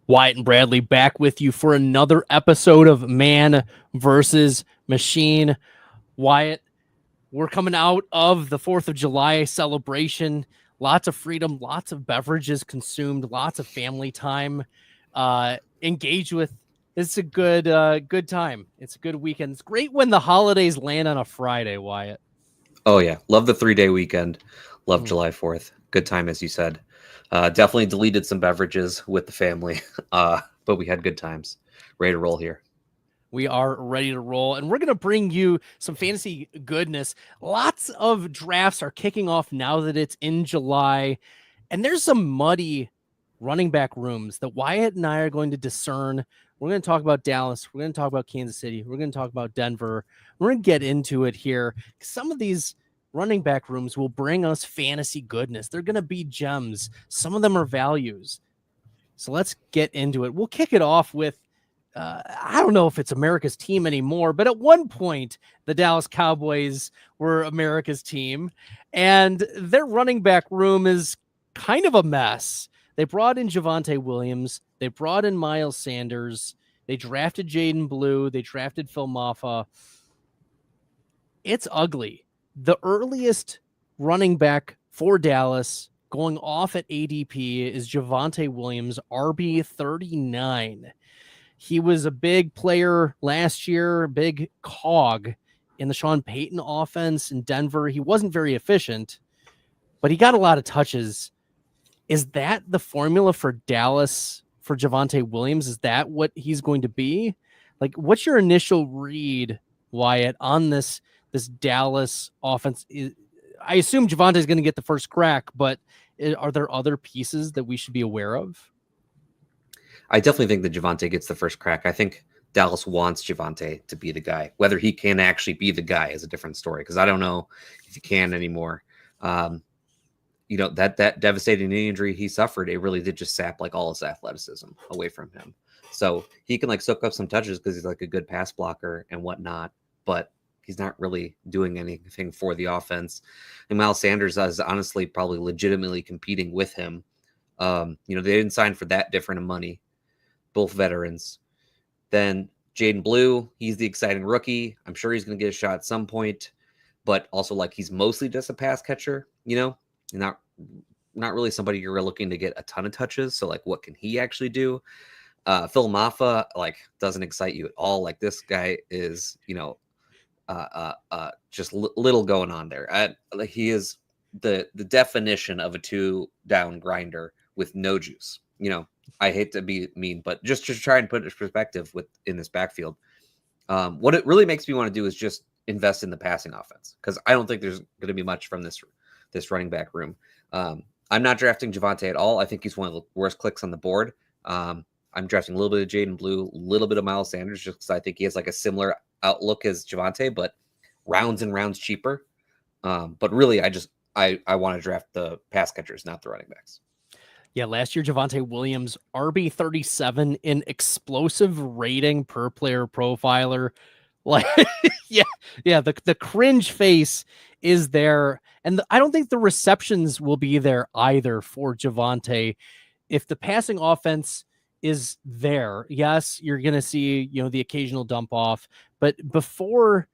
Wyatt and Bradley back with you for another episode of Man versus Machine. Wyatt, we're coming out of the 4th of July celebration. Lots of freedom, lots of beverages consumed, lots of family time engaged with. It's a good time. It's a good weekend. It's great when the holidays land on a Friday, Wyatt. Oh, yeah. Love the 3-day weekend. Love July 4th. Good time, as you said. Definitely deleted some beverages with the family, but we had good times. Ready to roll here. We are ready to roll, and we're going to bring you some fantasy goodness. Lots of drafts are kicking off now that it's in July, and there's some muddy running back rooms that Wyatt and I are going to discern. We're going to talk about Dallas. We're going to talk about Kansas City. We're going to talk about Denver. We're going to get into it here. Some of these running back rooms will bring us fantasy goodness. They're going to be gems. Some of them are values. So let's get into it. We'll kick it off with I don't know if it's America's team anymore, but at one point, the Dallas Cowboys were America's team, and their running back room is kind of a mess. They brought in Javonte Williams. They brought in Miles Sanders. They drafted Jaden Blue. They drafted Phil Maffa. It's ugly. The earliest running back for Dallas going off at ADP is Javonte Williams, RB 39. He was a big player last year, a big cog in the Sean Payton offense in Denver. He wasn't very efficient, but he got a lot of touches. Is that the formula for Dallas for Javonte Williams? Is that what he's going to be? Like, what's your initial read, Wyatt, on this Dallas offense? I assume Javonte is going to get the first crack, but are there other pieces that we should be aware of? I definitely think that Javonte gets the first crack. I think Dallas wants Javonte to be the guy. Whether he can actually be the guy is a different story, because I don't know if he can anymore. That devastating knee injury he suffered, it really did just sap like all his athleticism away from him. So he can like soak up some touches because he's like a good pass blocker and whatnot, but he's not really doing anything for the offense. And Miles Sanders is honestly probably legitimately competing with him. They didn't sign for that different of money. Both veterans. Then Jaden Blue, he's the exciting rookie. I'm sure he's going to get a shot at some point, but also like he's mostly just a pass catcher, not really somebody you're looking to get a ton of touches. So like, what can he actually do? Phil Maffa like doesn't excite you at all. Like this guy is, just little going on there. He is the definition of a 2-down grinder with no juice. I hate to be mean, but just to try and put it in perspective in this backfield, what it really makes me want to do is just invest in the passing offense, because I don't think there's going to be much from this running back room. I'm not drafting Javonte at all. I think he's one of the worst clicks on the board. I'm drafting a little bit of Jaden Blue, a little bit of Miles Sanders, just because I think he has like a similar outlook as Javonte, but rounds and rounds cheaper. But really, I want to draft the pass catchers, not the running backs. Yeah, last year, Javonte Williams, RB 37 in explosive rating per player profiler. Like, yeah, the cringe face is there. And I don't think the receptions will be there either for Javonte. If the passing offense is there, yes, you're going to see, the occasional dump off. But before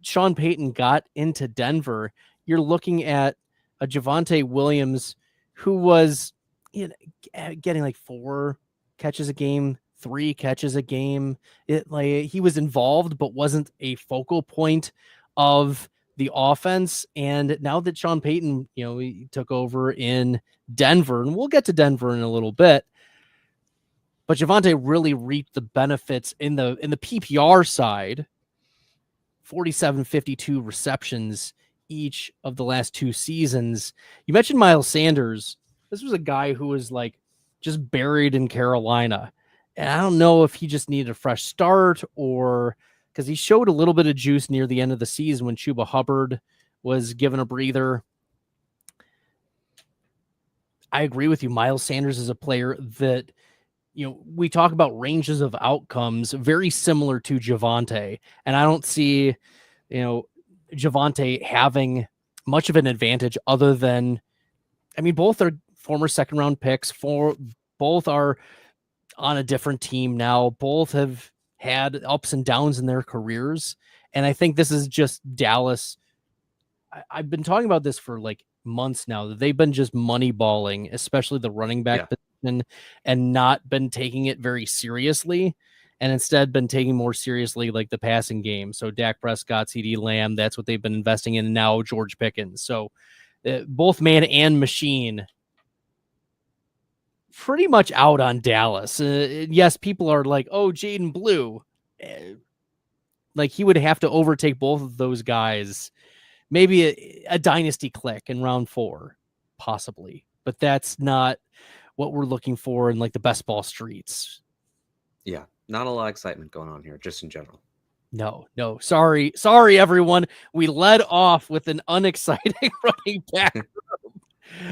Sean Payton got into Denver, you're looking at a Javonte Williams who was getting like 4 catches a game, 3 catches a game. He was involved, but wasn't a focal point of the offense. And now that Sean Payton, he took over in Denver, and we'll get to Denver in a little bit, but Javonte really reaped the benefits in the PPR side. 47-52 receptions each of the last 2 seasons. You mentioned Miles Sanders. This was a guy who was like just buried in Carolina. And I don't know if he just needed a fresh start, or because he showed a little bit of juice near the end of the season when Chuba Hubbard was given a breather. I agree with you. Miles Sanders is a player that, we talk about ranges of outcomes very similar to Javonte. And I don't see, Javonte having much of an advantage other than, both are former second round picks. Both are on a different team now. Both have had ups and downs in their careers. And I think this is just Dallas. I've been talking about this for like months now, that they've been just moneyballing, especially the running back position, and not been taking it very seriously, and instead been taking more seriously like the passing game. So Dak Prescott, CeeDee Lamb, that's what they've been investing in. And now George Pickens. So both man and machine pretty much out on Dallas. Yes, people are like, oh, Jaden Blue. Like he would have to overtake both of those guys. Maybe a dynasty click in round 4, possibly. But that's not what we're looking for in like the best ball streets. Yeah, not a lot of excitement going on here, just in general. No. Sorry, everyone. We led off with an unexciting running back.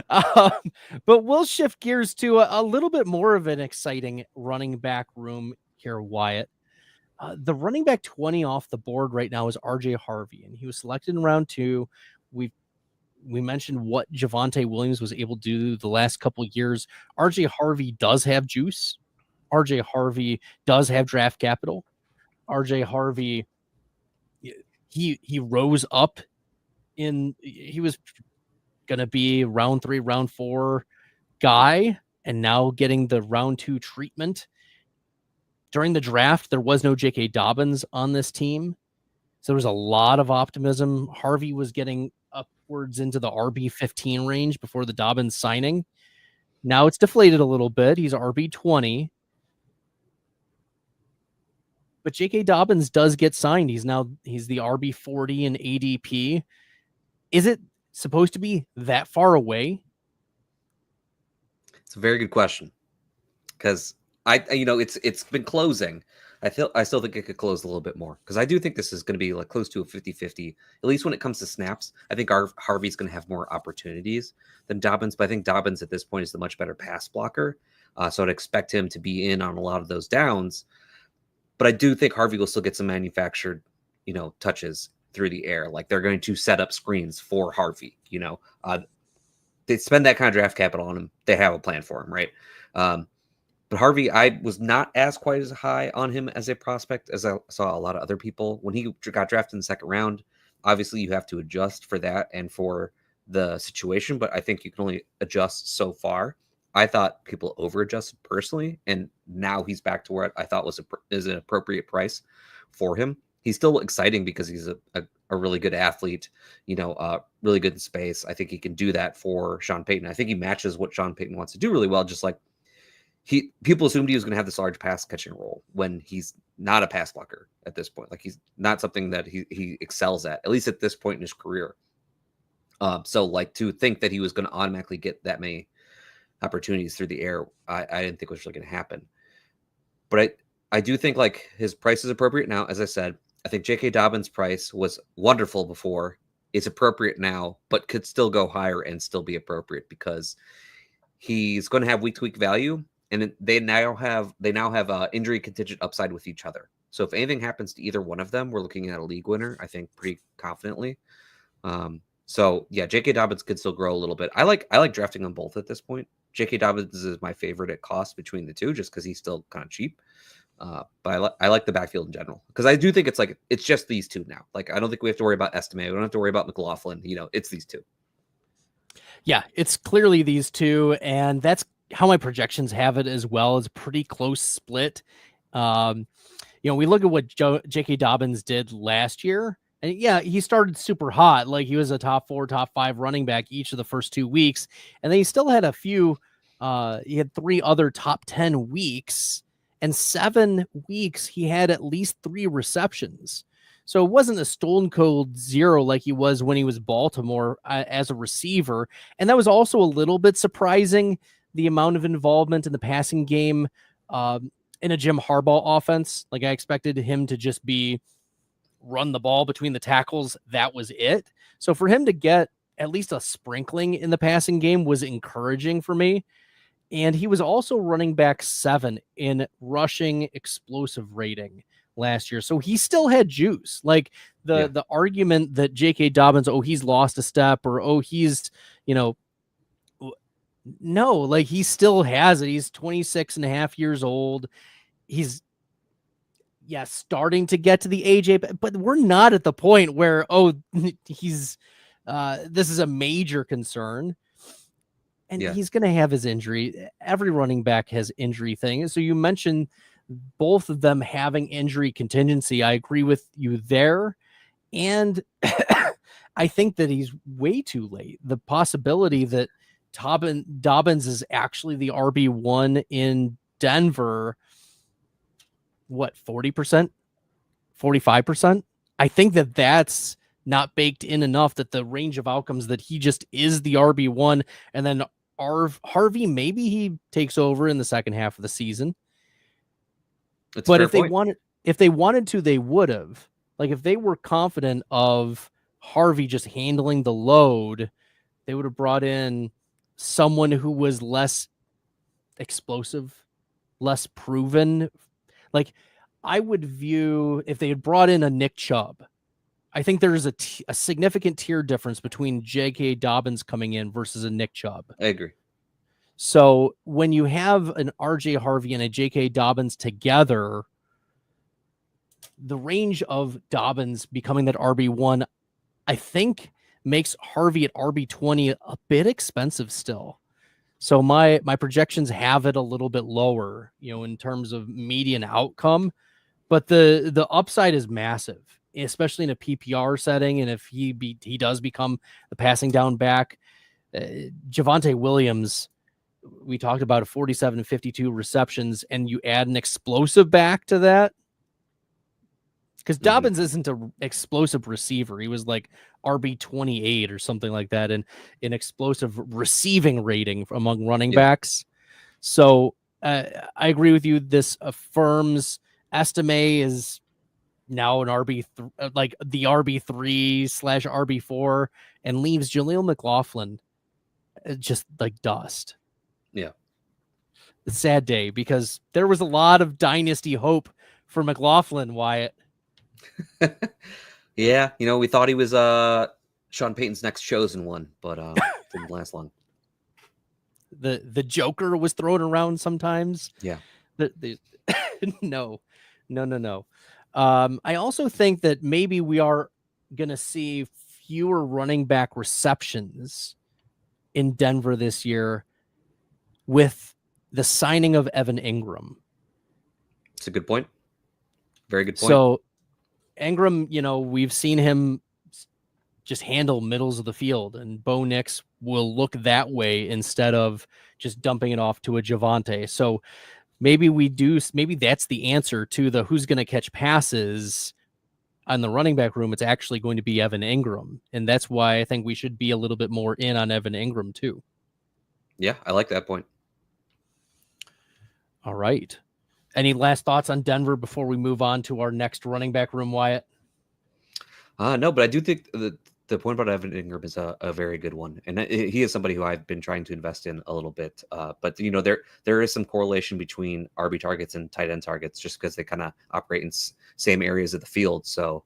But we'll shift gears to a little bit more of an exciting running back room here, Wyatt. The running back 20 off the board right now is RJ Harvey, and he was selected in round 2. We mentioned what Javonte Williams was able to do the last couple years. RJ Harvey does have juice. RJ Harvey does have draft capital. RJ Harvey, he rose up he was going to be round 3, round 4 guy, and now getting the round 2 treatment. During the draft, there was no J.K. Dobbins on this team, so there was a lot of optimism. Harvey was getting upwards into the RB15 range before the Dobbins signing. Now it's deflated a little bit. He's RB20. But J.K. Dobbins does get signed. He's the RB40 in ADP. Is it supposed to be that far away? It's a very good question, because it's been closing. I still think it could close a little bit more, because I do think this is going to be like close to a 50-50, at least when it comes to snaps. I think Harvey's going to have more opportunities than Dobbins, but I think Dobbins at this point is the much better pass blocker. So I'd expect him to be in on a lot of those downs. But I do think Harvey will still get some manufactured, touches through the air. Like they're going to set up screens for Harvey. They spend that kind of draft capital on him. They have a plan for him, right? But Harvey, I was not quite as high on him as a prospect as I saw a lot of other people. When he got drafted in the second round, obviously you have to adjust for that and for the situation, but I think you can only adjust so far. I thought people over-adjusted personally, and now he's back to where I thought is an appropriate price for him. He's still exciting because he's a really good athlete, really good in space. I think he can do that for Sean Payton. I think he matches what Sean Payton wants to do really well, just like people assumed he was going to have this large pass catching role when he's not a pass blocker at this point. Like he's not something that he excels at least at this point in his career. So like to think that he was going to automatically get that many opportunities through the air, I didn't think was really going to happen. But I do think like his price is appropriate now. As I said, I think J.K. Dobbins' price was wonderful before. It's appropriate now, but could still go higher and still be appropriate because he's going to have week-to-week value. And they now have injury contingent upside with each other. So if anything happens to either one of them, we're looking at a league winner, I think, pretty confidently. So yeah, J.K. Dobbins could still grow a little bit. I like drafting them both at this point. J.K. Dobbins is my favorite at cost between the two, just because he's still kind of cheap. But I like the backfield in general, because I do think it's just these two now. Like I don't think we have to worry about Estime. We don't have to worry about McLaughlin. It's these two. Yeah, it's clearly these two, and that's how my projections have it as well. It's a pretty close split. We look at what J.K. Dobbins did last year, and yeah, he started super hot. Like he was a top 4, top 5 running back each of the first 2 weeks, and then he still had a few. He had 3 other top 10 weeks, and 7 weeks he had at least 3 receptions. So it wasn't a stone cold 0 like he was when he was Baltimore as a receiver, and that was also a little bit surprising. The amount of involvement in the passing game in a Jim Harbaugh offense. Like I expected him to just be run the ball between the tackles. That was it. So for him to get at least a sprinkling in the passing game was encouraging for me. And he was also running back 7 in rushing explosive rating last year. So he still had juice. Like the argument that J.K. Dobbins, he's lost a step, or he's, No, like he still has it. He's 26 and a half years old. He's starting to get to the age, but we're not at the point where, he's this is a major concern. And he's going to have his injury. Every running back has injury thing. So you mentioned both of them having injury contingency. I agree with you there. And I think that he's way too late. The possibility that Dobbins is actually the RB1 in Denver, what, 40%, 45%? I think that that's not baked in enough, that the range of outcomes that he just is the RB1, and then Harvey, maybe he takes over in the second half of the season. But if they wanted to, they would have. Like, if they were confident of Harvey just handling the load, they would have brought in someone who was less explosive, less proven. Like, I would view, if they had brought in a Nick Chubb, I think there's a significant tier difference between J.K. Dobbins coming in versus a Nick Chubb. I agree. So when you have an R.J. Harvey and a J.K. Dobbins together, the range of Dobbins becoming that RB1, I think, makes Harvey at RB20 a bit expensive still. So my projections have it a little bit lower, in terms of median outcome, but the upside is massive, especially in a PPR setting. And if he does become the passing down back, Javonte Williams, we talked about a 47 and 52 receptions, and you add an explosive back to that, because Dobbins isn't an explosive receiver. He was like RB28 or something like that in an explosive receiving rating among running backs. So I agree with you. This affirms Estime is now an like the RB3/RB4, and leaves Jaleel McLaughlin just like dust. Yeah. It's a sad day, because there was a lot of dynasty hope for McLaughlin, Wyatt. Yeah, we thought he was Sean Payton's next chosen one, but didn't last long. The Joker was thrown around sometimes. Yeah. No. I also think that maybe we are going to see fewer running back receptions in Denver this year with the signing of Evan Ingram. It's a good point. Very good point. So Ingram, we've seen him just handle middles of the field, and Bo Nix will look that way instead of just dumping it off to a Javonte. So maybe that's the answer to the who's going to catch passes on the running back room. It's actually going to be Evan Ingram. And that's why I think we should be a little bit more in on Evan Ingram too. Yeah, I like that point. All right. Any last thoughts on Denver before we move on to our next running back room, Wyatt? No, but I do think the point about Evan Ingram is a very good one. And he is somebody who I've been trying to invest in a little bit. But, there is some correlation between RB targets and tight end targets, just because they kind of operate in same areas of the field. So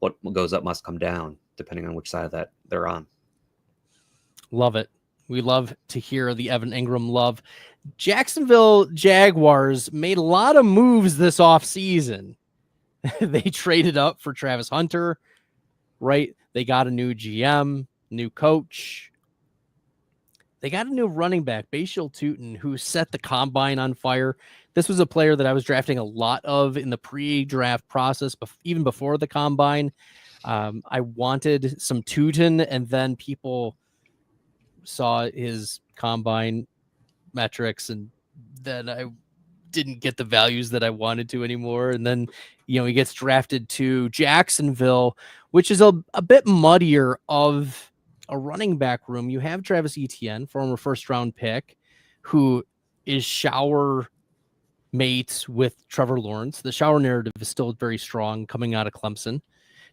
what goes up must come down, depending on which side of that they're on. Love it. We love to hear the Evan Ingram love. Jacksonville Jaguars made a lot of moves this offseason. They traded up for Travis Hunter, right? They got a new GM, new coach. They got a new running back, Bacheal Tootin, who set the combine on fire. This was a player that I was drafting a lot of in the pre-draft process, even before the combine. I wanted some Tootin, and then people saw his combine metrics, and then I didn't get the values that I wanted to anymore. And then, he gets drafted to Jacksonville, which is a bit muddier of a running back room. You have Travis Etienne, former first-round pick, who is shower mates with Trevor Lawrence. The shower narrative is still very strong coming out of Clemson.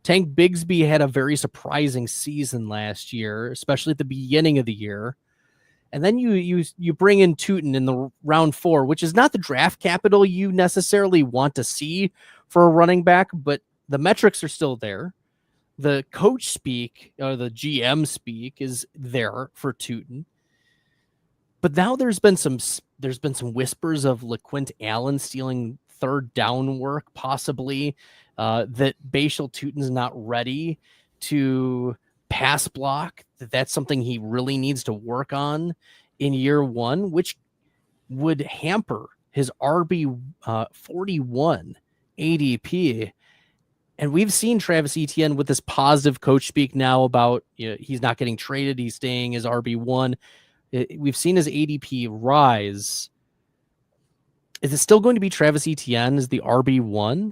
Tank Bigsby had a very surprising season last year, especially at the beginning of the year. And then you bring in Tootin in the round 4, which is not the draft capital you necessarily want to see for a running back, but the metrics are still there. The coach speak, or the GM speak, is there for Tootin. But now there's been some whispers of LaQuint Allen stealing third down work, possibly, that Bashal Tutin's not ready to pass block. That's something he really needs to work on in year one, which would hamper his RB 41 ADP. And we've seen Travis Etienne with this positive coach speak now about, he's not getting traded. He's staying as RB1. We've seen his ADP rise. Is it still going to be Travis Etienne as the RB1?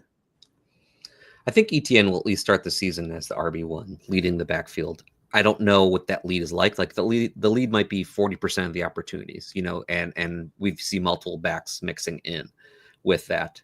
I think Etienne will at least start the season as the RB1, leading the backfield. I don't know what that lead is like. Like the lead might be 40% of the opportunities, and we see multiple backs mixing in with that.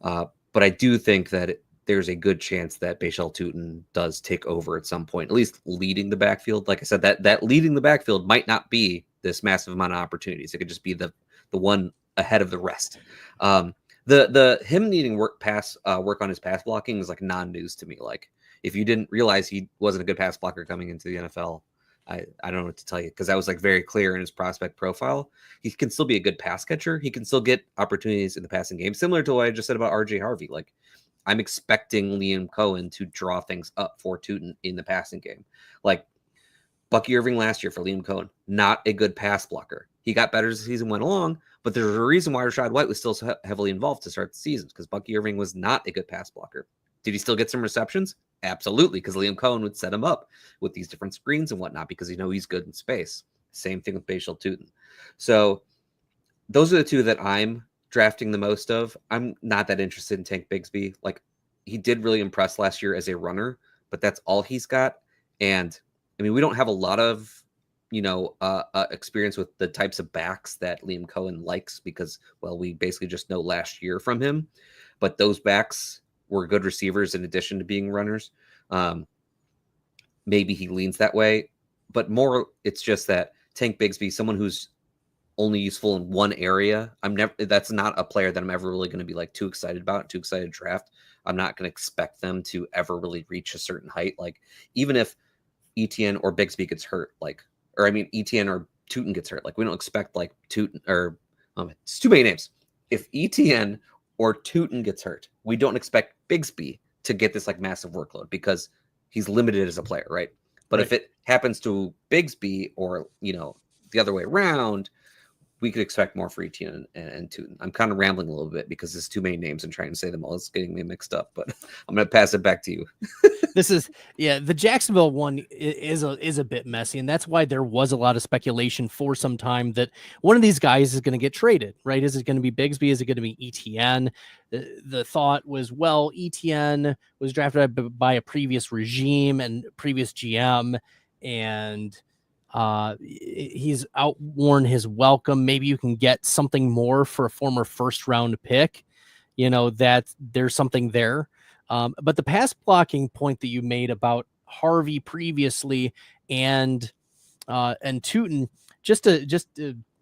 But I do think that there's a good chance that Bashal Tutin does take over at some point, at least leading the backfield. Like I said, that leading the backfield might not be this massive amount of opportunities. It could just be the one ahead of the rest. The him needing work on his pass blocking is like non-news to me. Like if you didn't realize he wasn't a good pass blocker coming into the NFL, I don't know what to tell you, because that was like very clear in his prospect profile. He can still be a good pass catcher. He can still get opportunities in the passing game, similar to what I just said about RJ Harvey. Like I'm expecting Liam Cohen to draw things up for Tutin in the passing game. Like Bucky Irving last year for Liam Cohen, not a good pass blocker. He got better as the season went along, but there's a reason why Rachaad White was still so heavily involved to start the season, because Bucky Irving was not a good pass blocker. Did he still get some receptions? Absolutely, because Liam Cohen would set him up with these different screens and whatnot, because he's good in space. Same thing with Bashal Tutin. So those are the two that I'm drafting the most of. I'm not that interested in Tank Bigsby. Like he did really impress last year as a runner, but that's all he's got. And I mean, we don't have a lot of experience with the types of backs that Liam Cohen likes, because, well, we basically just know last year from him. But those backs were good receivers in addition to being runners. Maybe he leans that way, but more it's just that Tank Bigsby, someone who's only useful in one area. That's not a player that I'm ever really going to be like too excited about, too excited to draft. I'm not going to expect them to ever really reach a certain height. Like even if Etienne or Bigsby gets hurt, Etienne or Tutin gets hurt, like we don't expect like Tutin or it's too many names. If Etienne or Tutin gets hurt, we don't expect Bigsby to get this like massive workload, because he's limited as a player, right? But if it happens to Bigsby or the other way around, we could expect more for Etienne and Tutin. I'm kind of rambling a little bit because there's too many names and trying to say them all. It's getting me mixed up, but I'm going to pass it back to you. The Jacksonville one is a bit messy, and that's why there was a lot of speculation for some time that one of these guys is going to get traded, right? Is it going to be Bigsby? Is it going to be Etienne? The thought was, well, Etienne was drafted by a previous regime and previous GM, and he's outworn his welcome. Maybe you can get something more for a former first round pick, that there's something there. But the pass blocking point that you made about Harvey previously and Tutin, just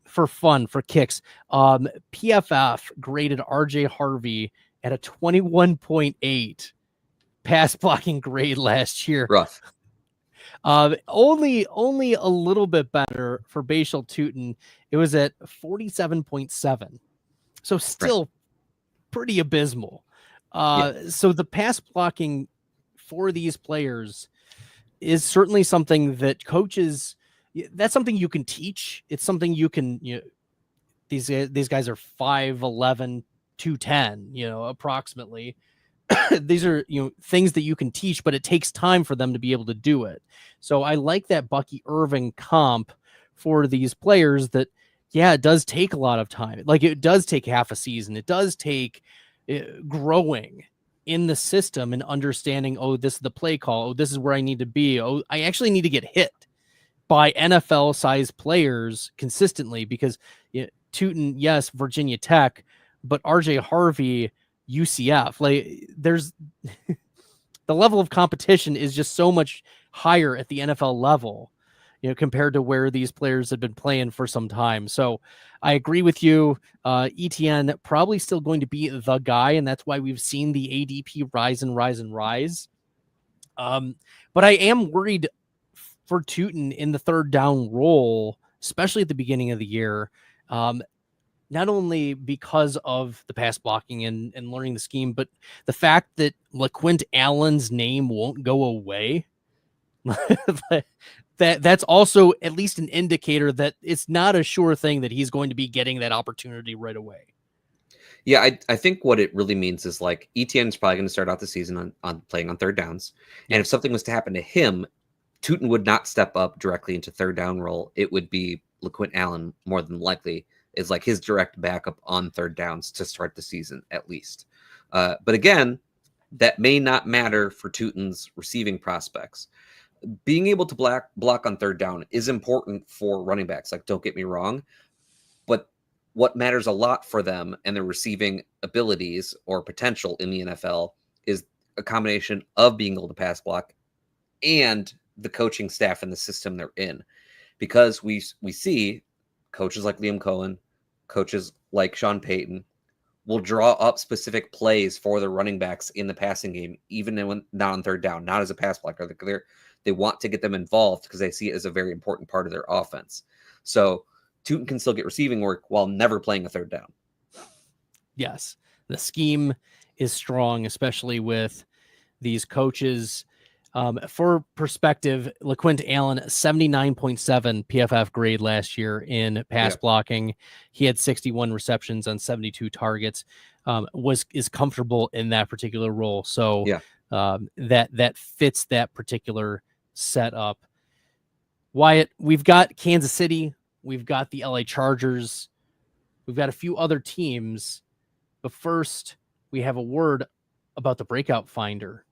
for fun, for kicks, PFF graded RJ Harvey at a 21.8 pass blocking grade last year. Rough. Only a little bit better for Bashal Tutin. It was at 47.7. So still pretty abysmal. So the pass blocking for these players is certainly something that coaches, that's something you can teach. It's something you can, these guys are 5'11", 210, approximately. These are, things that you can teach, but it takes time for them to be able to do it. So I like that Bucky Irving comp for these players that, it does take a lot of time. Like it does take half a season. It does take growing in the system and understanding, this is the play call. This is where I need to be. I actually need to get hit by NFL sized players consistently, because Tutin, yes, Virginia Tech, but RJ Harvey, UCF, like there's the level of competition is just so much higher at the NFL level, compared to where these players have been playing for some time. So I agree with you. Etienne probably still going to be the guy, and that's why we've seen the ADP rise and rise and rise. But I am worried for Tutin in the third down role especially at the beginning of the year. Not only because of the pass blocking and learning the scheme, but the fact that LaQuint Allen's name won't go away. That's also at least an indicator that it's not a sure thing that he's going to be getting that opportunity right away. Yeah, I think what it really means is like ETN is probably going to start out the season on playing on third downs. Yeah. And if something was to happen to him, Tootin would not step up directly into third down role. It would be LaQuint Allen more than likely is like his direct backup on third downs to start the season at least. But again, that may not matter for Tootin's receiving prospects. Being able to block on third down is important for running backs. Like, don't get me wrong, but what matters a lot for them and their receiving abilities or potential in the NFL is a combination of being able to pass block and the coaching staff and the system they're in. Because we see coaches like Liam Cohen, coaches like Sean Payton will draw up specific plays for the running backs in the passing game, even when not on third down, not as a pass blocker. They want to get them involved because they see it as a very important part of their offense. So Tootin can still get receiving work while never playing a third down. Yes, the scheme is strong, especially with these coaches. For perspective, LaQuint Allen, 79.7 PFF grade last year in pass blocking. He had 61 receptions on 72 targets, is comfortable in that particular role. So that fits that particular setup. Wyatt, we've got Kansas City, we've got the LA Chargers, we've got a few other teams, but first we have a word about the breakout finder.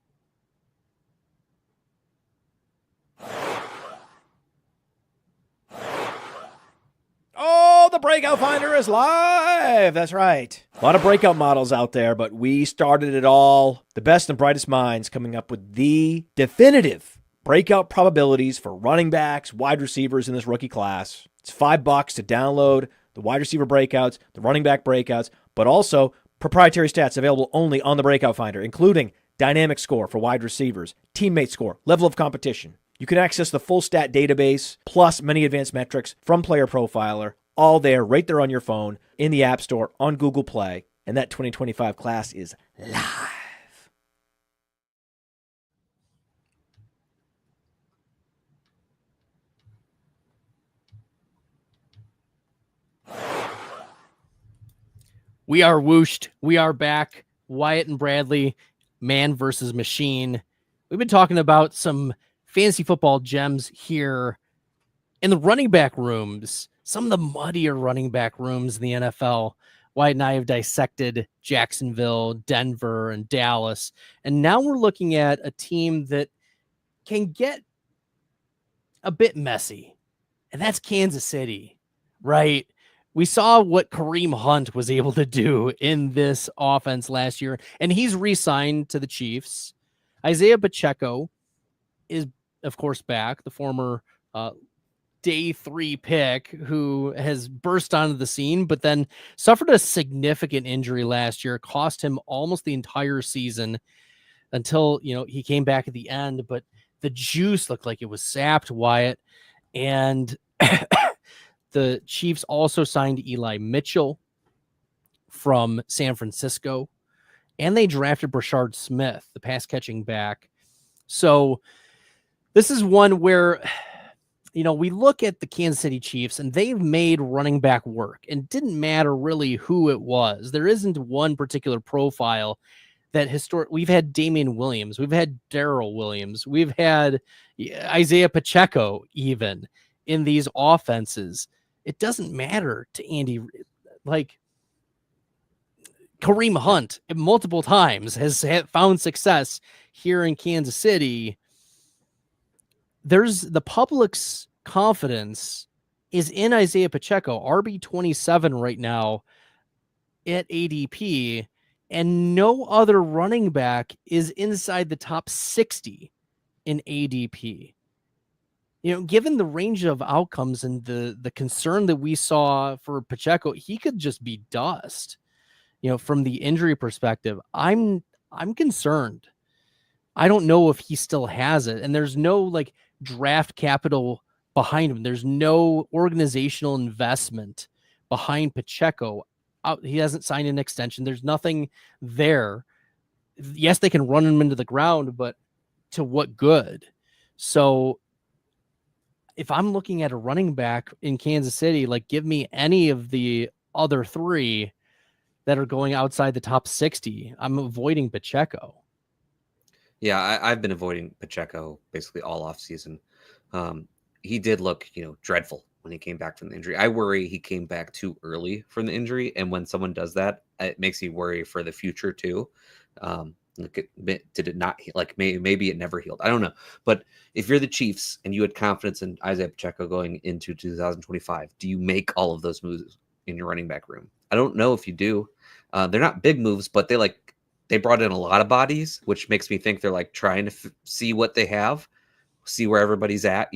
Oh, the breakout finder is live. That's right. A lot of breakout models out there, but we started it all. The best and brightest minds coming up with the definitive breakout probabilities for running backs, wide receivers in this rookie class. It's $5 to download the wide receiver breakouts, the running back breakouts, but also proprietary stats available only on the breakout finder, including dynamic score for wide receivers, teammate score, level of competition. You can access the full stat database, plus many advanced metrics from Player Profiler, all there, right there on your phone, in the App Store, on Google Play, and that 2025 class is live. We are whooshed. We are back. Wyatt and Bradley, man versus machine. We've been talking about some fantasy football gems here in the running back rooms, some of the muddier running back rooms in the NFL. Wyatt and I have dissected Jacksonville, Denver, and Dallas. And now we're looking at a team that can get a bit messy. And that's Kansas City, right? We saw what Kareem Hunt was able to do in this offense last year, and he's re-signed to the Chiefs. Isaiah Pacheco is, of course, back, the former day 3 pick who has burst onto the scene, but then suffered a significant injury last year, cost him almost the entire season until, he came back at the end, but the juice looked like it was sapped, Wyatt. And the Chiefs also signed Eli Mitchell from San Francisco, and they drafted Brashard Smith, the pass catching back. So this is one where, we look at the Kansas City Chiefs and they've made running back work, and it didn't matter really who it was. There isn't one particular profile that we've had Damian Williams, we've had Darrell Williams, we've had Isaiah Pacheco even in these offenses. It doesn't matter to Andy. Like, Kareem Hunt multiple times has found success here in Kansas City. There's the public's confidence is in Isaiah Pacheco, RB27 right now at ADP, and no other running back is inside the top 60 in ADP. Given the range of outcomes and the concern that we saw for Pacheco, he could just be dust. From the injury perspective, I'm concerned. I don't know if he still has it, and there's no draft capital behind him. There's no organizational investment behind Pacheco. He hasn't signed an extension. There's nothing there. Yes, they can run him into the ground, but to what good? So if I'm looking at a running back in Kansas City, like give me any of the other three that are going outside the top 60. I'm avoiding Pacheco. Yeah, I've been avoiding Pacheco basically all off season. He did look, dreadful when he came back from the injury. I worry he came back too early from the injury, and when someone does that, it makes me worry for the future too. Did it not like maybe it never healed? I don't know. But if you're the Chiefs and you had confidence in Isaiah Pacheco going into 2025, do you make all of those moves in your running back room? I don't know if you do. They're not big moves, but they brought in a lot of bodies, which makes me think they're like trying to see what they have, see where everybody's at.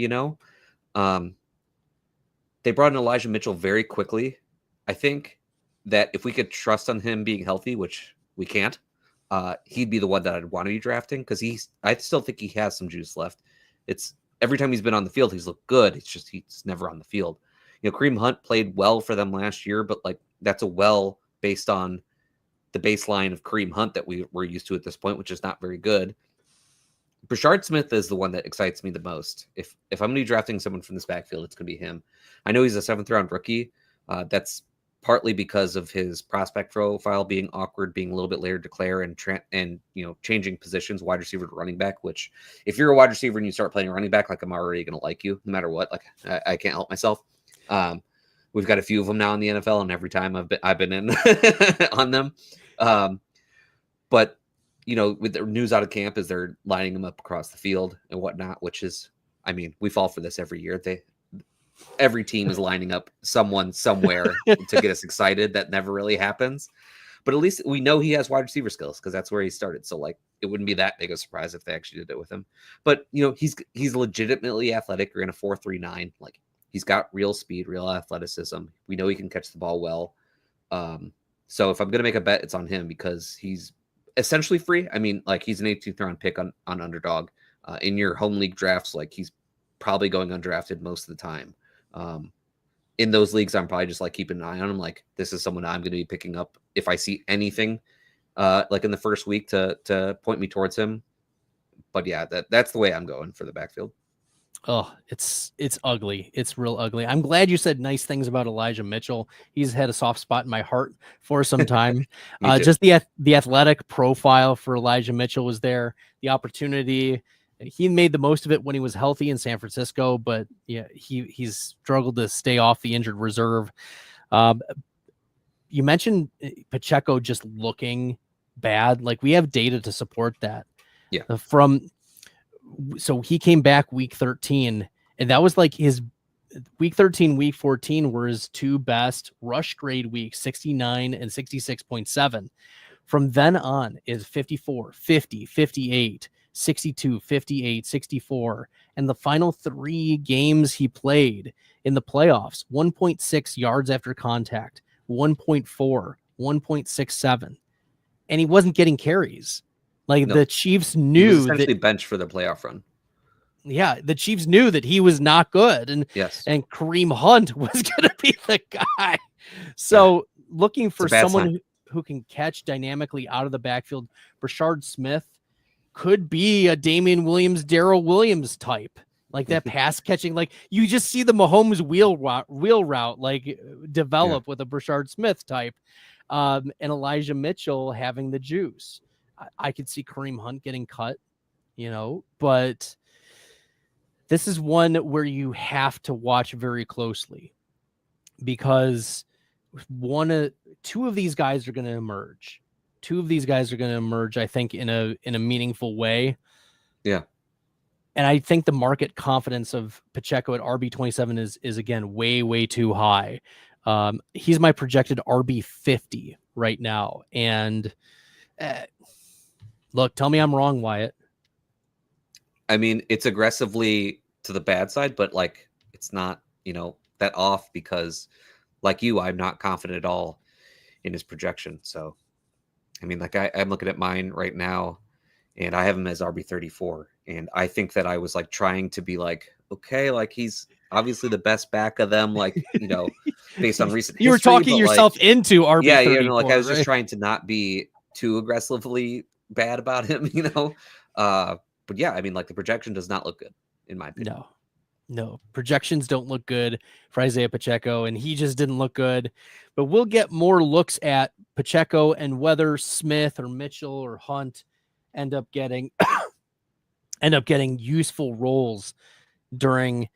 They brought in Elijah Mitchell very quickly. I think that if we could trust on him being healthy, which we can't, he'd be the one that I'd want to be drafting because I still think he has some juice left. It's every time he's been on the field, he's looked good. It's just he's never on the field. Kareem Hunt played well for them last year, but that's a well based on the baseline of Kareem Hunt that we're used to at this point, which is not very good. Brashard Smith is the one that excites me the most. If I'm going to be drafting someone from this backfield, it's going to be him. I know he's a 7th round rookie. That's partly because of his prospect profile being awkward, being a little bit later declare and changing positions, wide receiver to running back, which if you're a wide receiver and you start playing running back, I'm already going to like you no matter what. I can't help myself. We've got a few of them now in the NFL, and every time I've been in on them. But with the news out of camp is they're lining them up across the field and whatnot, which is, we fall for this every year. Every team is lining up someone somewhere to get us excited. That never really happens, but at least we know he has wide receiver skills because that's where he started. So it wouldn't be that big a surprise if they actually did it with him. But he's legitimately athletic. You're in a 4.39. He's got real speed, real athleticism. We know he can catch the ball well. So if I'm gonna make a bet, it's on him because he's essentially free. He's an 18th round pick on Underdog. In your home league drafts, he's probably going undrafted most of the time. In those leagues, I'm probably just keeping an eye on him. This is someone I'm going to be picking up if I see anything in the first week to point me towards him. But yeah, that's the way I'm going for the backfield. Oh, it's ugly. It's real ugly. I'm glad you said nice things about Elijah Mitchell. He's had a soft spot in my heart for some time. Just the athletic profile for Elijah Mitchell was there. The opportunity. He made the most of it when he was healthy in San Francisco, but yeah, he's struggled to stay off the injured reserve. You mentioned Pacheco just looking bad. We have data to support that. Yeah. So he came back week 13, and that was his week 13, week 14 were his two best rush grade weeks, 69 and 66.7. From then on is 54, 50, 58, 62, 58, 64. And the final 3 games he played in the playoffs, 1.6 yards after contact, 1.4, 1.67. And he wasn't getting carries. No. The Chiefs knew he was essentially bench for the playoff run. Yeah, the Chiefs knew that he was not good. And Kareem Hunt was going to be the guy. So looking for someone who can catch dynamically out of the backfield, Brashard Smith could be a Damian Williams, Darrell Williams type, that pass catching. You just see the Mahomes wheel route develop with a Brashard Smith type, and Elijah Mitchell having the juice. I could see Kareem Hunt getting cut, but this is one where you have to watch very closely because two of these guys are going to emerge. I think, in a meaningful way. Yeah. And I think the market confidence of Pacheco at RB27 is again, way, way too high. He's my projected RB50 right now. And look, tell me I'm wrong, Wyatt. It's aggressively to the bad side, but it's not, that off because I'm not confident at all in his projection. So, I'm looking at mine right now and I have him as RB34. And I think that I was trying to be okay, he's obviously the best back of them, like, based on recent history. You were talking but, yourself into RB34. Yeah, I was just right? trying to not be too aggressively bad about him, But yeah, I mean, like, the projection does not look good, in my opinion. No, projections don't look good for Isaiah Pacheco, and he just didn't look good. But we'll get more looks at Pacheco and whether Smith or Mitchell or Hunt end up getting useful roles during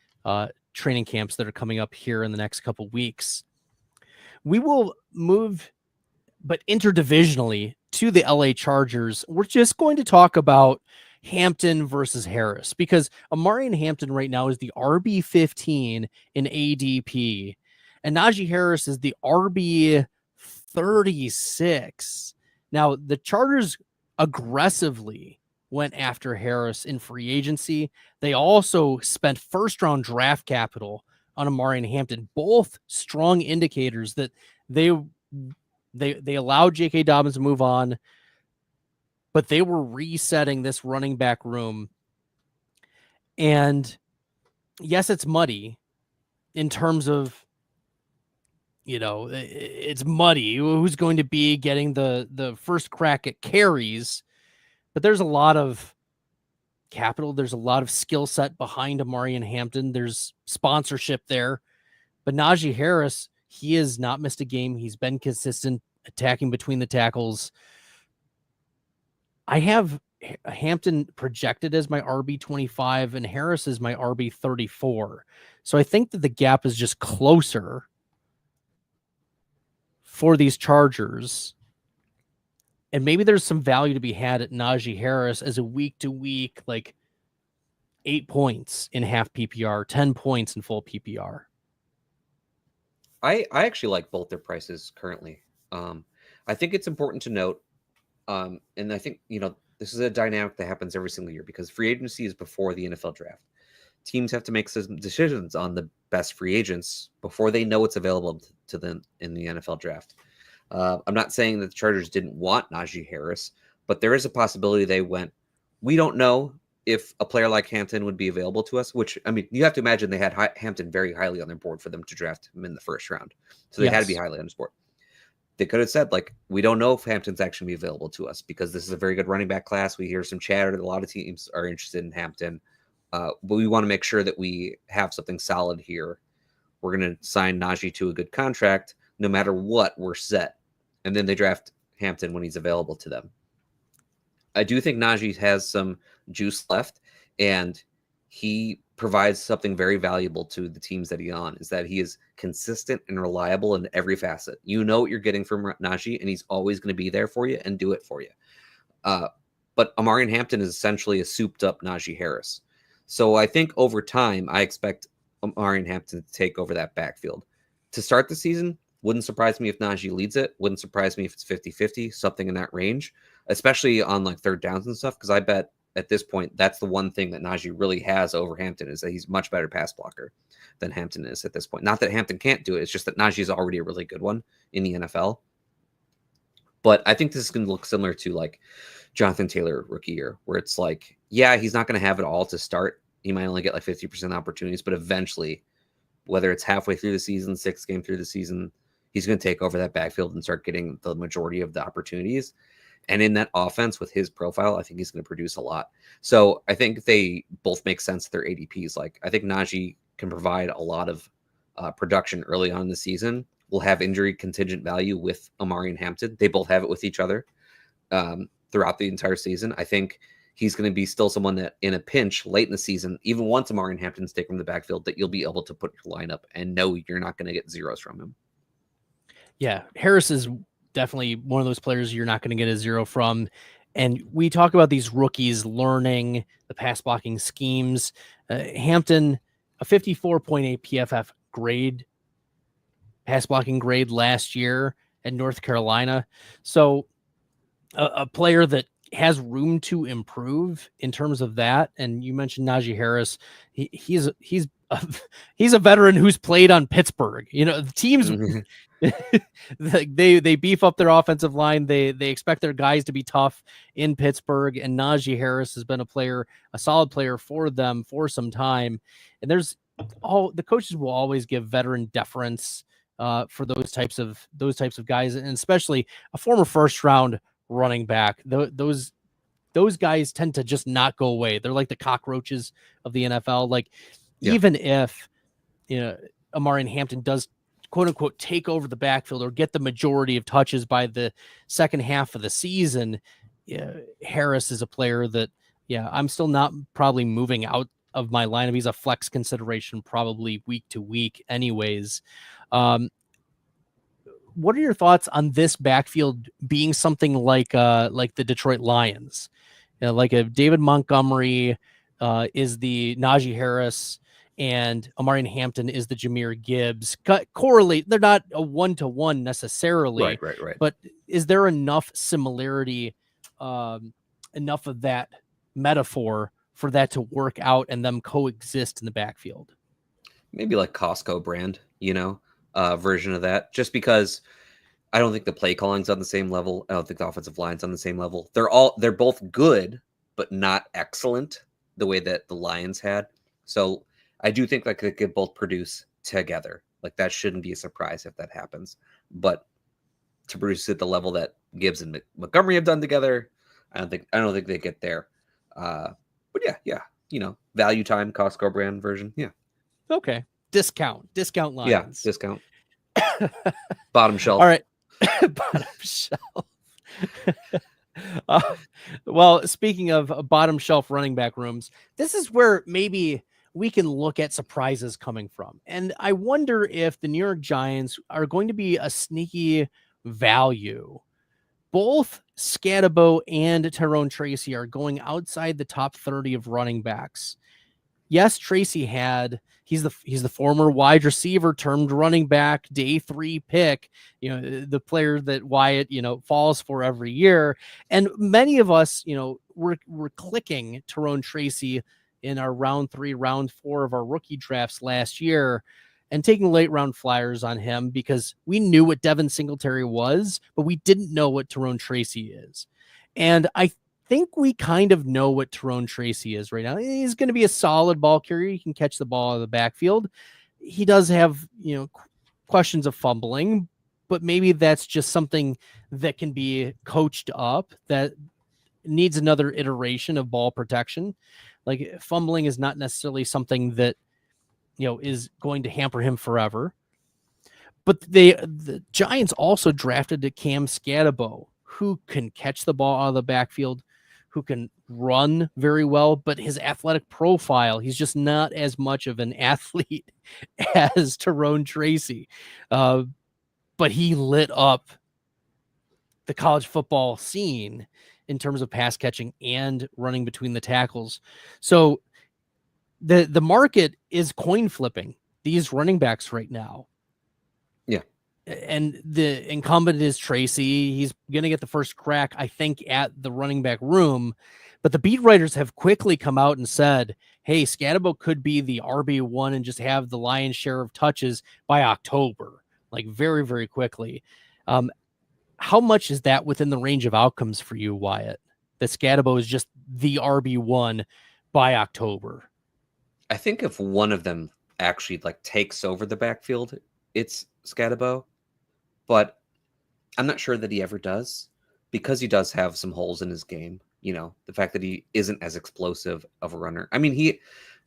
training camps that are coming up here in the next couple weeks. We will move, but interdivisionally, to the LA Chargers. We're just going to talk about Hampton versus Harris, because Amari Hampton right now is the RB15 in ADP, and Najee Harris is the RB36. Now, the Chargers aggressively went after Harris in free agency. They also spent first-round draft capital on Amari Hampton, both strong indicators that they allowed J.K. Dobbins to move on, but they were resetting this running back room. And yes, it's muddy in terms of, it's muddy who's going to be getting the first crack at carries, but there's a lot of capital. There's a lot of skill set behind Amari Hampton. There's sponsorship there, but Najee Harris, he has not missed a game. He's been consistent attacking between the tackles. I have Hampton projected as my RB25 and Harris is my RB34. So I think that the gap is just closer for these Chargers. And maybe there's some value to be had at Najee Harris as a week-to-week, like 8 points in half PPR, 10 points in full PPR. I actually like both their prices currently. I think it's important to note, and I think, this is a dynamic that happens every single year because free agency is before the NFL draft. Teams have to make some decisions on the best free agents before they know what's available to them in the NFL draft. I'm not saying that the Chargers didn't want Najee Harris, but there is a possibility they went, we don't know if a player like Hampton would be available to us, which, I mean, you have to imagine they had Hampton very highly on their board for them to draft him in the first round. So they had to be highly on his board. They could have said, like, we don't know if Hampton's actually be available to us because this is a very good running back class. We hear some chatter that a lot of teams are interested in Hampton. But we want to make sure that we have something solid here. We're going to sign Najee to a good contract. No matter what, we're set. And then they draft Hampton when he's available to them. I do think Najee has some juice left, and he provides something very valuable to the teams that he's on, is that he is consistent and reliable in every facet. You know what you're getting from Najee, and he's always going to be there for you and do it for you. But Amari Hampton is essentially a souped-up Najee Harris. So I think over time, I expect Amari Hampton to take over that backfield. To start the season, wouldn't surprise me if Najee leads it. Wouldn't surprise me if it's 50-50, something in that range, especially on like third downs and stuff, because I bet at this point, that's the one thing that Najee really has over Hampton, is that he's much better pass blocker than Hampton is at this point. Not that Hampton can't do it. It's just that Najee is already a really good one in the NFL. But I think this is going to look similar to like Jonathan Taylor rookie year, where it's like, yeah, he's not going to have it all to start. He might only get like 50% opportunities, but eventually, whether it's halfway through the season, 6th game through the season, he's going to take over that backfield and start getting the majority of the opportunities. And in that offense with his profile, I think he's going to produce a lot. So I think they both make sense, their ADPs. Like, I think Najee can provide a lot of production early on in the season. Will have injury contingent value with Amari and Hampton. They both have it with each other throughout the entire season. I think he's going to be still someone that in a pinch late in the season, even once Amari and Hampton's take from the backfield, that you'll be able to put your lineup and know you're not going to get zeros from him. Yeah, Harris is definitely one of those players you're not going to get a zero from. And we talk about these rookies learning the pass blocking schemes. Hampton, a 54.8 PFF grade, pass blocking grade last year at North Carolina. So a player that has room to improve in terms of that. And you mentioned Najee Harris. He's a veteran who's played on Pittsburgh. The teams, they beef up their offensive line. They expect their guys to be tough in Pittsburgh, and Najee Harris has been a solid player for them for some time. And there's the coaches will always give veteran deference for those types of guys, and especially a former first round running back. Those guys tend to just not go away. They're like the cockroaches of the NFL. Like, even if Amari Hampton does quote unquote take over the backfield or get the majority of touches by the second half of the season, Harris is a player that I'm still not probably moving out of my lineup. He's a flex consideration probably week to week anyways. What are your thoughts on this backfield being something like the Detroit Lions? Like a David Montgomery is the Najee Harris, and Amari Hampton is the Jahmyr Gibbs. Correlate. They're not a 1-to-1 necessarily. Right. But is there enough similarity, enough of that metaphor for that to work out and them coexist in the backfield? Maybe like Costco brand, version of that, just because I don't think the play calling's on the same level. I don't think the offensive line's on the same level. They're both good, but not excellent the way that the Lions had. So I do think like they could both produce together. Like that shouldn't be a surprise if that happens. But to produce at the level that Gibbs and Montgomery have done together, I don't think they get there. But yeah, value time, Costco brand version. Yeah. Okay. Discount Lions. Yeah, discount. Bottom shelf. All right. Bottom shelf. Well, speaking of bottom shelf running back rooms, this is where maybe we can look at surprises coming from. And I wonder if the New York Giants are going to be a sneaky value. Both Scatabo and Tyrone Tracy are going outside the top 30 of running backs. Yes, Tracy he's the former wide receiver termed running back, day 3 pick, the player that Wyatt, falls for every year. And many of us, we're clicking Tyrone Tracy in our round 3, round 4 of our rookie drafts last year and taking late round flyers on him because we knew what Devin Singletary was, but we didn't know what Tyrone Tracy is. And I think we kind of know what Tyrone Tracy is right now. He's going to be a solid ball carrier. He can catch the ball out of the backfield. He does have, questions of fumbling, but maybe that's just something that can be coached up, that needs another iteration of ball protection. Like fumbling is not necessarily something that, is going to hamper him forever. But the Giants also drafted a Cam Scatabo, who can catch the ball out of the backfield, who can run very well, but his athletic profile, he's just not as much of an athlete as Tyrone Tracy. But he lit up the college football scene in terms of pass catching and running between the tackles. So the market is coin flipping these running backs right now. Yeah. And the incumbent is Tracy. He's going to get the first crack, I think, at the running back room. But the beat writers have quickly come out and said, hey, Scatabo could be the RB1 and just have the lion's share of touches by October, like very, very quickly. How much is that within the range of outcomes for you, Wyatt, that Scatabo is just the RB1 by October? I think if one of them actually takes over the backfield, it's Scatabo. But I'm not sure that he ever does, because he does have some holes in his game. The fact that he isn't as explosive of a runner. I mean,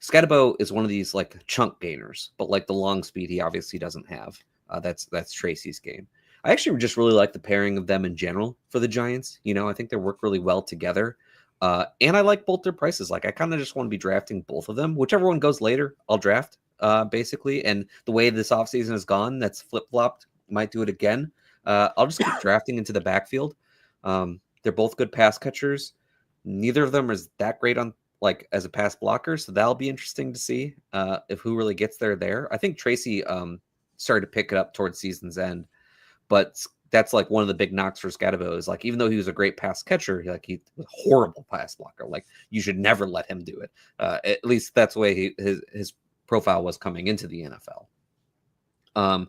Scatabo is one of these chunk gainers, but the long speed he obviously doesn't have. That's Tracy's game. I actually just really like the pairing of them in general for the Giants. I think they work really well together. And I like both their prices. I kind of just want to be drafting both of them. Whichever one goes later, I'll draft, basically. And the way this offseason has gone, that's flip-flopped. Might do it again. I'll just keep drafting into the backfield. They're both good pass catchers. Neither of them is that great on as a pass blocker, so that'll be interesting to see if who really gets there. I think Tracy started to pick it up towards season's end, but that's one of the big knocks for Scatabo is even though he was a great pass catcher, he's a horrible pass blocker. You should never let him do it. At least that's the way his profile was coming into the NFL.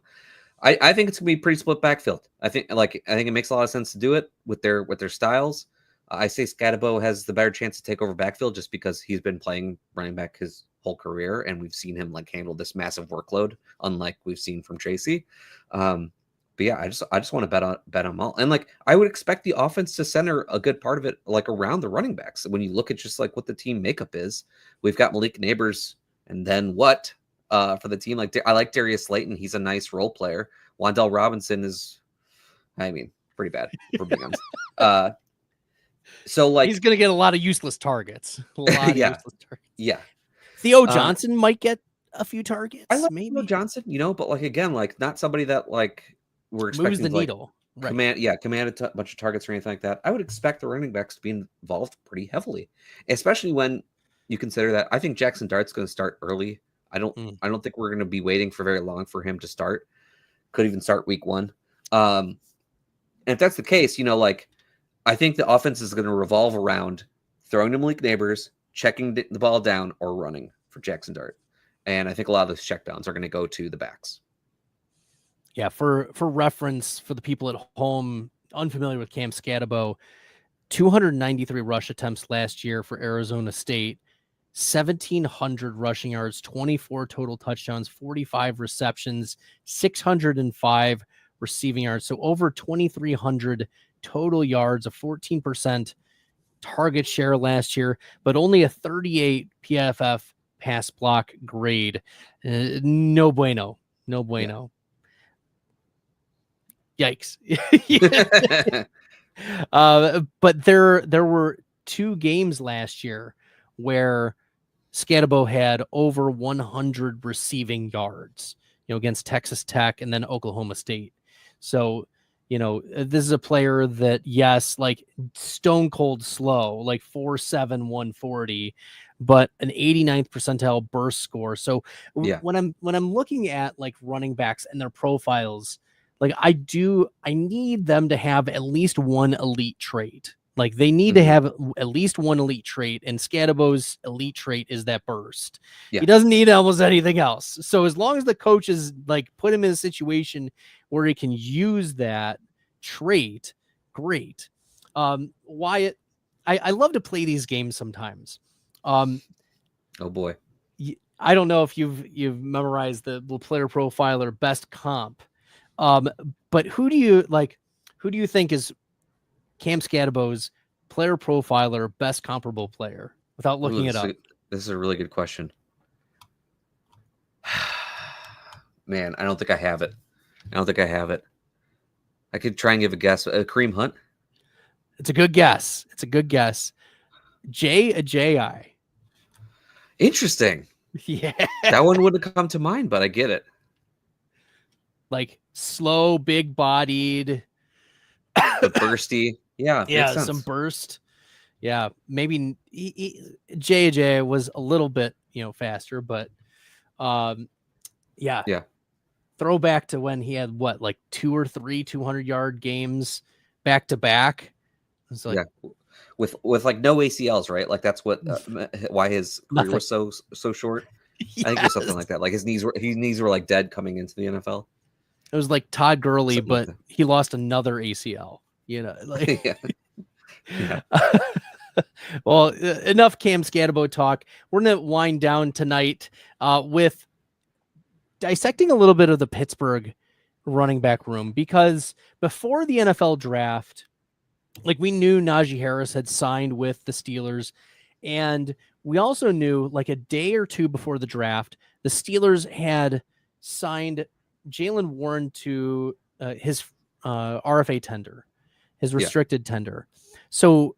I think it's gonna be a pretty split backfield. I think it makes a lot of sense to do it with their styles. I say Scatabo has the better chance to take over backfield just because he's been playing running back his whole career, and we've seen him like handle this massive workload, unlike we've seen from Tracy. But yeah, I just want to bet on them all. And like I would expect the offense to center a good part of it like around the running backs. When you look at just like what the team makeup is, we've got Malik Neighbors, and then what for the team? Like I like Darius Slayton. He's a nice role player. Wan'Dale Robinson is, I mean, pretty bad for being honest. So like he's gonna get a lot of useless targets. A lot of useless targets. Yeah. Theo Johnson might get a few targets. I like maybe Theo Johnson, but like again, like not somebody that like we're expecting moves the to, needle. Like, command a bunch of targets or anything like that. I would expect the running backs to be involved pretty heavily, especially when you consider that I think Jackson Dart's going to start early. I don't think we're going to be waiting for very long for him to start. Could even start week 1. And if that's the case, like I think the offense is going to revolve around throwing to Malik Neighbors, checking the ball down, or running for Jackson Dart. And I think a lot of those checkdowns are going to go to the backs. Yeah, for reference, for the people at home unfamiliar with Cam Scatabo, 293 rush attempts last year for Arizona State, 1,700 rushing yards, 24 total touchdowns, 45 receptions, 605 receiving yards. So over 2,300 total yards, a 14% target share last year, but only a 38 PFF pass block grade. No bueno. No bueno. Yikes. But there were 2 games last year where Scatabo had over 100 receiving yards, against Texas Tech and then Oklahoma State. So, this is a player that, yes, like stone cold slow, like 4.7, 140, but an 89th percentile burst score. So when I'm looking at like running backs and their profiles, like I need them to have at least one elite trait. Like they need to have at least one elite trait, and Scadabo's elite trait is that burst. He doesn't need almost anything else. So as long as the coaches like put him in a situation where he can use that trait, great. Wyatt, I love to play these games sometimes. Oh boy. I don't know if you've memorized the player profiler best comp. But who do you think is Cam Scadabo's player profiler best comparable player without looking it up? This is a really good question. Man, I don't think I have it. I could try and give a guess. Kareem Hunt? It's a good guess. J.I. Interesting. Yeah. That one wouldn't have come to mind, but I get it. Like slow, big bodied, bursty. Yeah, some burst. Yeah, maybe JJ was a little bit, faster, but yeah. Throwback to when he had like 2 or 3 200-yard games back to back. It's like, with like no ACLs, right? Like that's why his career was so short. Yes. I think it was something like that. Like his knees were like dead coming into the NFL. It was like Todd Gurley, but he lost another ACL. Well, enough Cam Scatabo talk. We're going to wind down tonight with dissecting a little bit of the Pittsburgh running back room, because before the NFL draft, like we knew Najee Harris had signed with the Steelers, and we also knew like a day or two before the draft, the Steelers had signed Jaylen Warren to his RFA tender, his restricted tender. So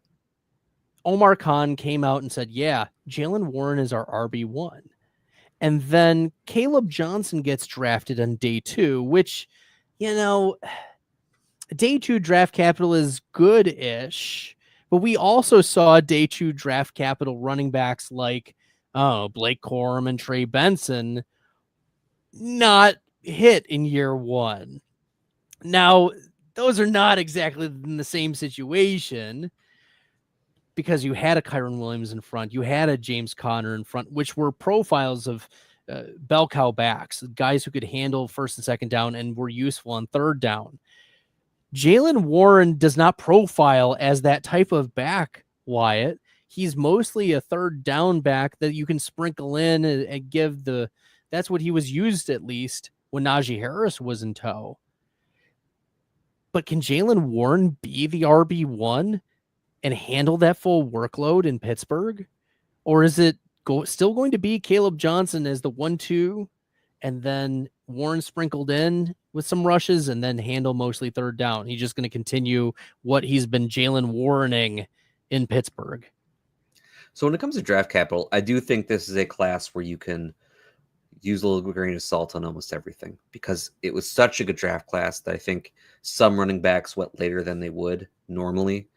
Omar Khan came out and said, Jaylen Warren is our RB1. And then Caleb Johnson gets drafted on day 2, which, day 2 draft capital is good-ish, but we also saw day 2 draft capital running backs like Blake Corum and Trey Benson not hit in year 1. Now, those are not exactly in the same situation, because you had a Kyron Williams in front, you had a James Conner in front, which were profiles of bell cow backs, guys who could handle first and second down and were useful on third down. Jaylen Warren does not profile as that type of back, Wyatt. he's mostly a third down back that you can sprinkle in and give that's what he was used at least when Najee Harris was in tow. But can Jaylen Warren be the RB1 and handle that full workload in Pittsburgh? Or is it still going to be Caleb Johnson as the 1-2 and then Warren sprinkled in with some rushes and then handle mostly third down? He's just going to continue what he's been Jaylen Warrening in Pittsburgh. So when it comes to draft capital, I do think this is a class where you can use a little grain of salt on almost everything, because it was such a good draft class that I think some running backs went later than they would normally.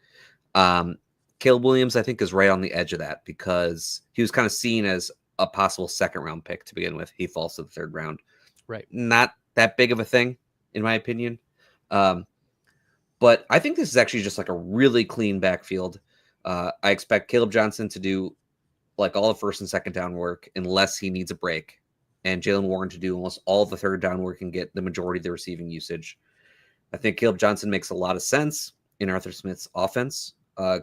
Caleb Williams, I think, is right on the edge of that because he was kind of seen as a possible second round pick to begin with. He falls to the third round. Right. Not that big of a thing, in my opinion. But I think this is actually just like a really clean backfield. I expect Caleb Johnson to do like all the first and second down work unless he needs a break, and Jaylen Warren to do almost all the third down work and get the majority of the receiving usage. I think Caleb Johnson makes a lot of sense in Arthur Smith's offense.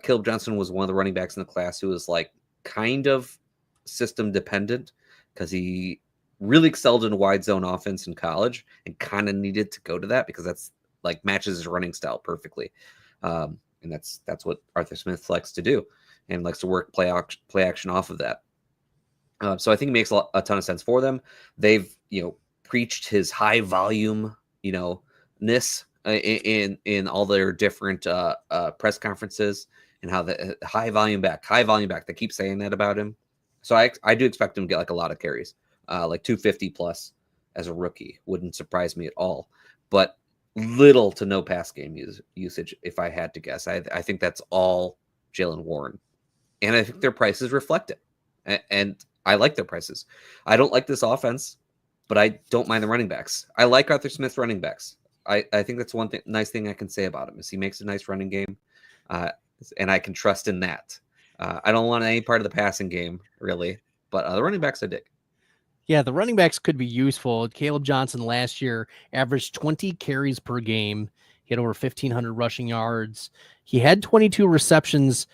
Caleb Johnson was one of the running backs in the class who was like kind of system dependent because he really excelled in a wide zone offense in college and kind of needed to go to that because that's like matches his running style perfectly. And that's what Arthur Smith likes to do and likes to work play action off of that. So I think it makes a ton of sense for them. They've, preached his high volume, ness in all their different press conferences and how the high volume back. They keep saying that about him. So I do expect him to get like a lot of carries, like 250 plus as a rookie. Wouldn't surprise me at all. But little to no pass game usage, if I had to guess. I think that's all Jaylen Warren. And I think their prices reflect it. And I like their prices. I don't like this offense, but I don't mind the running backs. I like Arthur Smith running backs. I think that's one nice thing I can say about him is he makes a nice running game, and I can trust in that. I don't want any part of the passing game, really, but the running backs I dig. Yeah, the running backs could be useful. Caleb Johnson last year averaged 20 carries per game. He had over 1,500 rushing yards. He had 22 receptions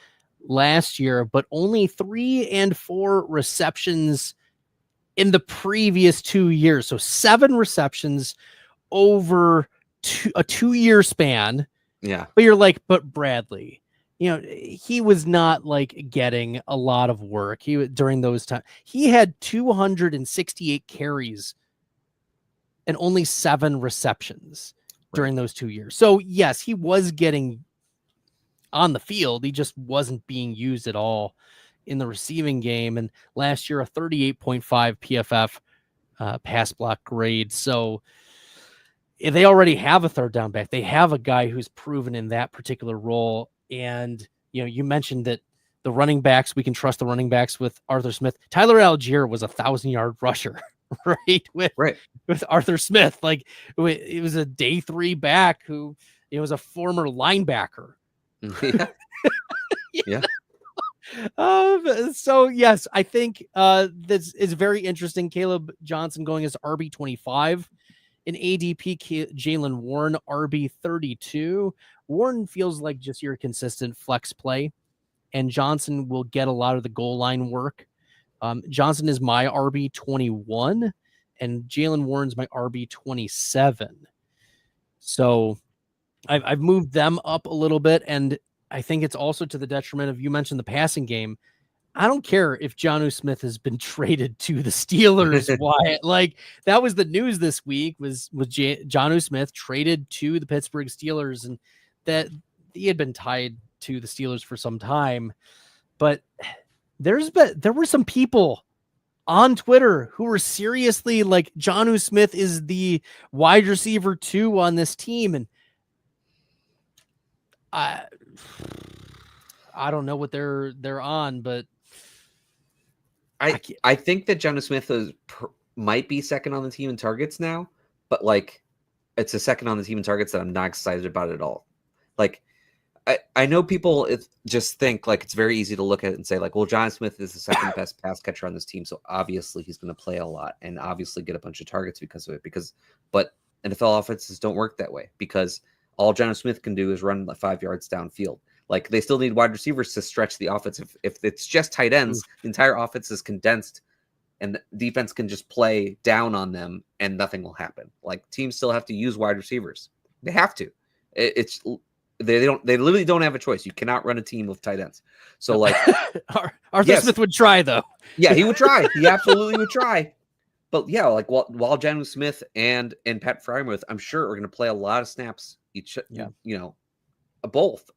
last year, but only 3 and 4 receptions in the previous 2 years. So 7 receptions over a 2-year span. Yeah. But you're like, but Bradley, he was not like getting a lot of work. During those times, he had 268 carries and only 7 receptions during those 2 years. So yes, he was getting on the field. He just wasn't being used at all in the receiving game. And last year, a 38.5 PFF pass block grade. So they already have a third down back. They have a guy who's proven in that particular role. And, you mentioned that the running backs, we can trust the running backs with Arthur Smith. Tyler Algier was a 1,000-yard rusher, right? With Arthur Smith. Like it was a day 3 back who was a former linebacker. Yeah. Yeah. So yes, I think this is very interesting. Caleb Johnson going as RB25 in ADP. Jaylen Warren RB32. Warren feels like just your consistent flex play, and Johnson will get a lot of the goal line work. Johnson is my RB21, and Jaylen Warren's my RB27. So I've moved them up a little bit, and I think it's also to the detriment of, you mentioned the passing game. I don't care if Jonnu Smith has been traded to the Steelers. Wyatt, like that was the news this week was Jonnu Smith traded to the Pittsburgh Steelers, and that he had been tied to the Steelers for some time. But there were some people on Twitter who were seriously like, Jonnu Smith is the wide receiver 2 on this team, and I don't know what they're on, but I think that Jonnu Smith might be second on the team in targets now, but like it's a second on the team in targets that I'm not excited about at all. Like I know people just think like it's very easy to look at it and say like, well, Jonnu Smith is the second best pass catcher on this team, so obviously he's going to play a lot and obviously get a bunch of targets because of it. But NFL offenses don't work that way, because all Jonnu Smith can do is run 5 yards downfield. Like they still need wide receivers to stretch the offense. If it's just tight ends, the entire offense is condensed and the defense can just play down on them and nothing will happen. Like teams still have to use wide receivers. They have to. They literally don't have a choice. You cannot run a team with tight ends. So like Arthur Smith would try though. Yeah, he would try. He absolutely would try. But yeah, like while Jonnu Smith and Pat Freiermuth, I'm sure are going to play a lot of snaps each. Yeah. Both.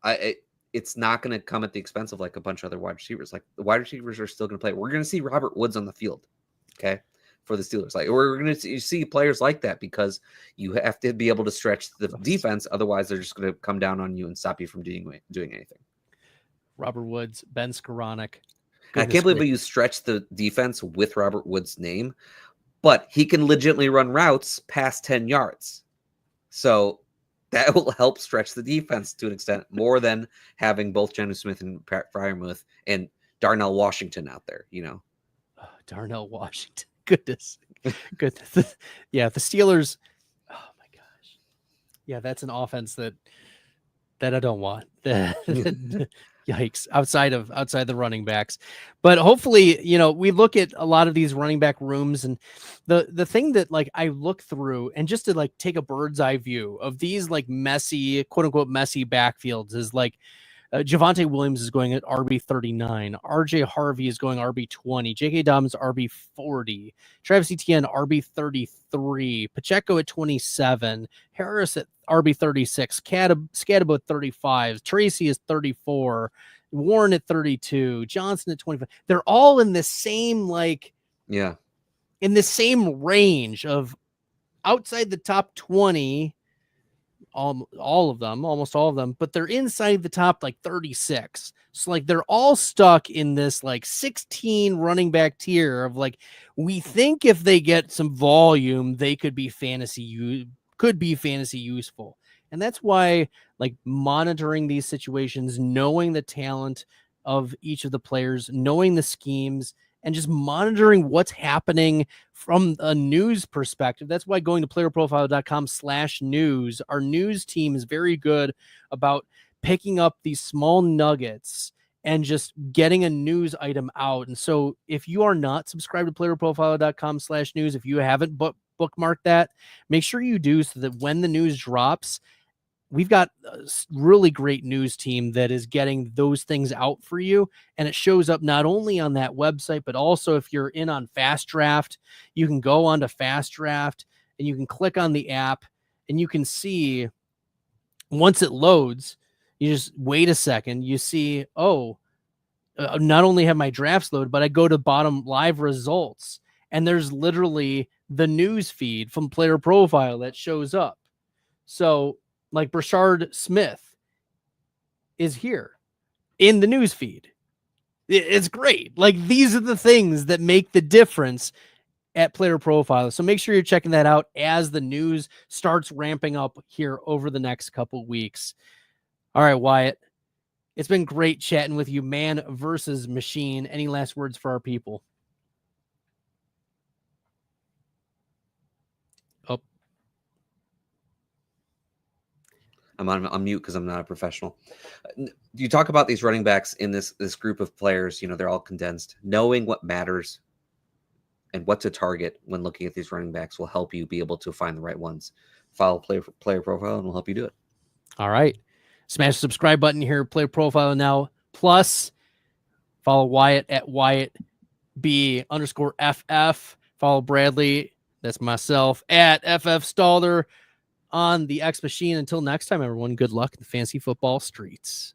It's not going to come at the expense of like a bunch of other wide receivers. Like the wide receivers are still going to play. We're going to see Robert Woods on the field. Okay. For the Steelers. Like we're going to see players like that because you have to be able to stretch the defense. Otherwise they're just going to come down on you and stop you from doing anything. Robert Woods, Ben Skoranek. I can't believe you stretch the defense with Robert Woods' name, but he can legitimately run routes past 10 yards. So that will help stretch the defense to an extent more than having both Jonnu Smith and Pat Freiermuth and Darnell Washington out there, Oh, Darnell Washington. Goodness. Yeah, the Steelers. Oh my gosh. Yeah, that's an offense that I don't want. Yikes. Outside the running backs. But hopefully, we look at a lot of these running back rooms, and the thing that like I look through and just to like take a bird's eye view of these like messy, quote unquote messy backfields is like Javonte Williams is going at RB 39. RJ Harvey is going RB 20. J.K. Dobbins RB 40. Travis Etienne RB 33. Pacheco at 27. Harris at RB 36. Scadabo at 35. Tracy is 34. Warren at 32. Johnson at 25. They're all in the same in the same range of outside the top 20. Almost all of them, but they're inside the top like 36. So like they're all stuck in this like 16 running back tier of like, we think if they get some volume, they could be fantasy useful. And that's why like monitoring these situations, knowing the talent of each of the players, knowing the schemes, and just monitoring what's happening from a news perspective. That's why going to playerprofiler.com/news, our news team is very good about picking up these small nuggets and just getting a news item out. And so if you are not subscribed to playerprofiler.com/news, if you haven't bookmarked that, make sure you do so that when the news drops, we've got a really great news team that is getting those things out for you. And it shows up not only on that website, but also if you're in on Fast Draft, you can go on to Fast Draft and you can click on the app and you can see once it loads, you just wait a second, you see, not only have my drafts loaded, but I go to bottom live results and there's literally the news feed from Player Profile that shows up. So like Brashard Smith is here in the news feed. It's great. Like these are the things that make the difference at Player Profile. So make sure you're checking that out as the news starts ramping up here over the next couple weeks. All right, Wyatt, it's been great chatting with you, man versus machine. Any last words for our people? I'm on mute because I'm not a professional. You talk about these running backs in this group of players, they're all condensed. Knowing what matters and what to target when looking at these running backs will help you be able to find the right ones. Follow Player Profile and we'll help you do it. All right. Smash the subscribe button here, Player Profile now. Plus, follow Wyatt at WyattB_FF. Follow Bradley, that's myself, at FF Stalder on the X Machine. Until next time, everyone, good luck in the fantasy football streets.